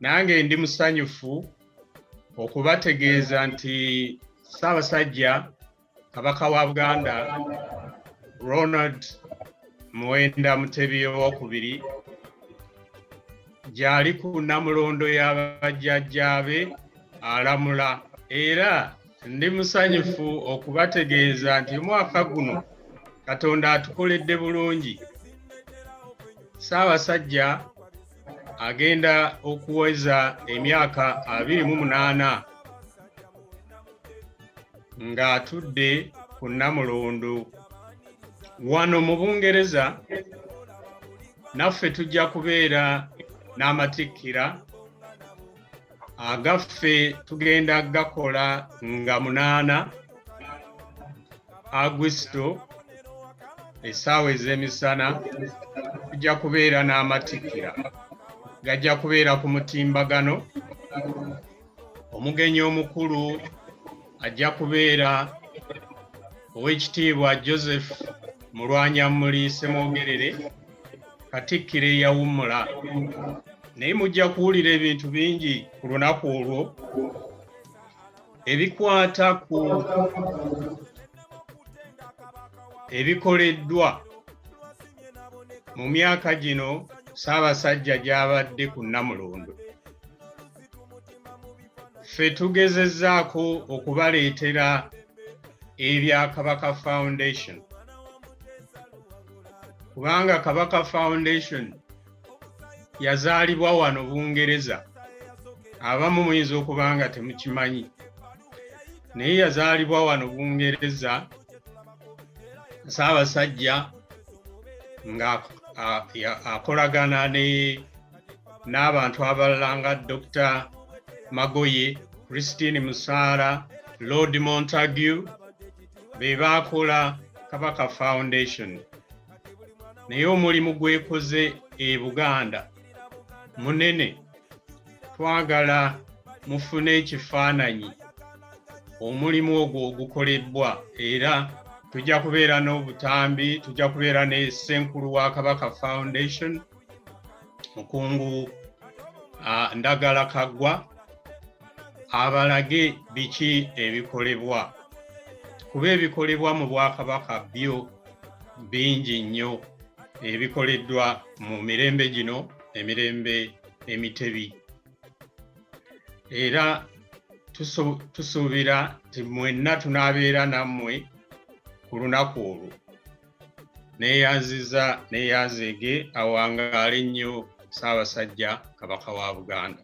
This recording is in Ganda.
nange ndi musanyufu okubategeeza nti Ssaabasajja Kabaka wa Buganda Ronald Muwenda Mutebi II gyali ku Namulondo y'abajjajjaabe alamula, era ndi musanyufu okubategeeza nti omwaka guno Katonda atukoledde bulungi. Ssaabasajja agenda okuweza emyaka 28 ng'atudde ku Namulondo. Wano mu Bungereza naffe tujja kubeera n'amatikkira agaffe tugenda gakola nga 8 Augusito essaawa ez'emisana. Tujja kubeera n'amatikkira gajja kubeera ku mutimbagano. Omugenyi omukulu ajja kubeera Oweekitiibwa Joseph Mulwanyammuli Ssemwogerere, Katikkiro eyawummula. Naye mujja kuwulira ebintu bingi ku lunaku olwo ebikwata ku ebikoleddwa mu myaka gino Ssaabasajja gy'abadde ku Namulondo. Ffe tugezezzaako okubaleetera ebya Kabaka Foundation, kubanga Kabaka Foundation yazaalibwa wano Bungereza. Abamu muyinza okuba nga temukimanyi, naye yazaalibwa wano Bungereza. Ssaabasajja nga akolagana n'abantu abalala nga Dr. Magoye, Christine Musaara, Lord Montague, be baakola Kabaka Foundation. Naye omulimu gwekoze e Buganda munene. Twagala mufune ekifaananyi omulimu ogwo ogukolebbwa, era tujja kubeera n'obutambi, tujja kubeera ne Ssenkulu wa Kabaka Foundation, Mukungu Ndagala Kaggwa, abalage biki ebikolebwa, kuba ebikolebwa mu Bwakabaka byo bingi nnyo ebikoleddwa mu mirembe gino, emirembe emitebi. Era tusuubira nti mwenna tunaabeera nammwe ku lunaku olwo. Neeyanziza neeyanzeege awangaale ennyo Ssaabasajja Kabaka wa Buganda.